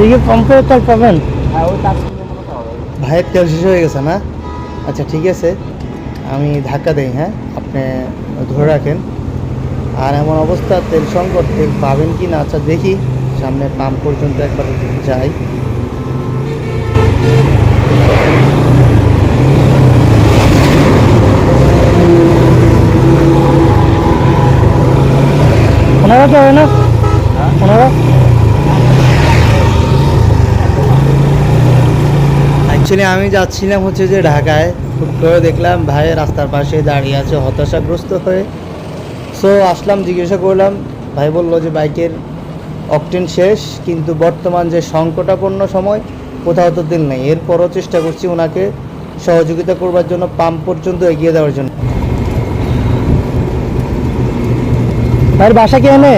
এদিকে পাম্পে তেল পাবেন? হ্যাঁ, ওই 5 কিলোমিটার মতো হবে। ভাইয়ের তেল শেষ হয়ে গেছে না? আচ্ছা ঠিক আছে, আমি ধাক্কা দেই, হ্যাঁ আপনি ধরে রাখেন। আর এমন অবস্থা তেল সংকট, তেল পাবেন কি না, আচ্ছা দেখি সামনে পাম্প পর্যন্ত একবার যাই। ওনারা তো হয় না, ওনারা অ্যাকচুয়ালি আমি যাচ্ছিলাম হচ্ছে যে ঢাকায়, হুট করে দেখলাম ভাই রাস্তার পাশে দাঁড়িয়ে আছে হতাশাগ্রস্ত হয়ে। সো আসলাম, জিজ্ঞাসা করলাম, ভাই বললো যে বাইকের অকটেন শেষ, কিন্তু বর্তমান যে সংকটাপন্ন সময় কোথাও তো তেল নেই। এরপরও চেষ্টা করছি ওনাকে সহযোগিতা করবার জন্য, পাম্প পর্যন্ত এগিয়ে দেওয়ার জন্য। ভাইয়ের বাসা কি এনে?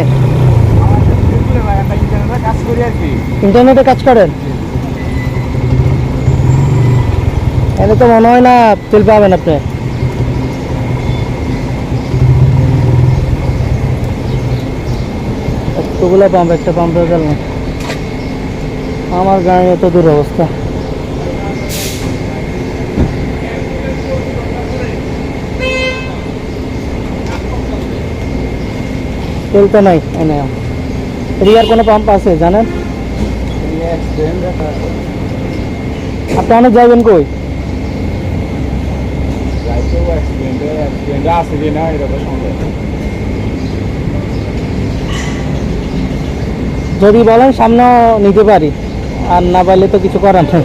ভাই আমরা ইন্টারনেটে কাজ করি আর কি। ইন্টারনেটে কাজ করেন? এনে তো মনে হয় না তেল পাবেন আপনি। এতগুলো পাম্প, একটা পাম্পে তেল না। আমার গাড়ি এত দূর অবস্থা। তেল তো নাই এনে। এদিকে আর কোনো পাম্প আছে জানেন? আপনি অনেক যাবেন কই? যদি বলেন সামনেও নিতে পারি, আর না পারলে তো কিছু করার নেই।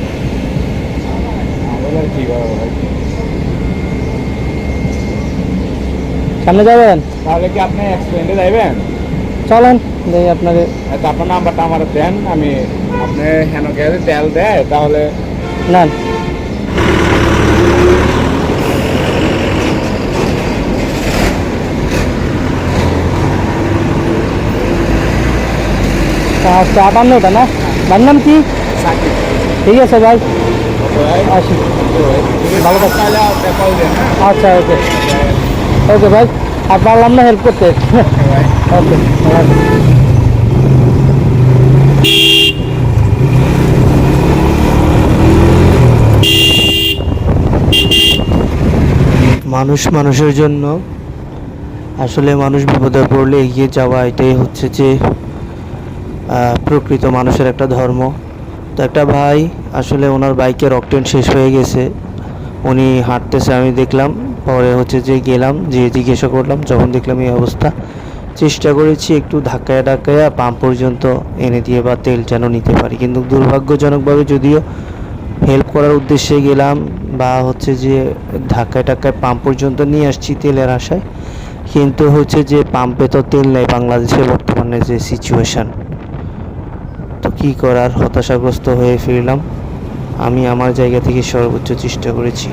সামনে যাবেন? তাহলে কি আপনি এক্সপ্লেন্ডে যাইবেন? চলেন দেখি আপনাকে। আচ্ছা, আপনার নাম্বারটা আমার দেন, আমি আপনি হেন গ্যাসে তেল দেয় তাহলে নেন। আচ্ছা 58টা না? ভাইয়ের নাম কি? সাকিব। ঠিক আছে ভাই, আসি। ভালো থাকবেন। তাহলে কল দেন। হ্যাঁ, আচ্ছা ওকে ওকে ভাই, আর পারলাম না হেল্প করতে। ভাই। ওকে মানুষ মানুষের জন্য, আসলে মানুষ বিপদে পড়লে এগিয়ে যাওয়া, এটাই হচ্ছে যে প্রকৃত মানুষের একটা ধর্ম। তো একটা ভাই আসলে ওনার বাইকের অকটেন শেষ হয়ে গেছে, উনি হাঁটতেছে, আমি দেখলাম, পরে হচ্ছে যে গেলাম, যে জিজ্ঞাসা করলাম, যখন দেখলাম এই অবস্থা, চেষ্টা করেছি একটু ধাক্কায় ধাক্কায় পাম্প পর্যন্ত এনে দিয়ে বা তেল যেন নিতে পারি, কিন্তু দুর্ভাগ্যজনকভাবে যদিও হেল্প করার উদ্দেশ্যে গেলাম বা হচ্ছে যে ধাক্কায় টাক্কায় পাম্প পর্যন্ত নিয়ে আসছি তেলের আশায়, কিন্তু হচ্ছে যে পাম্পে তো তেল নেই বাংলাদেশে বর্তমানে যে সিচুয়েশান। তো কী করার, হতাশাগ্রস্ত হয়ে ফিরলাম। আমি আমার জায়গা থেকে সর্বোচ্চ চেষ্টা করেছি।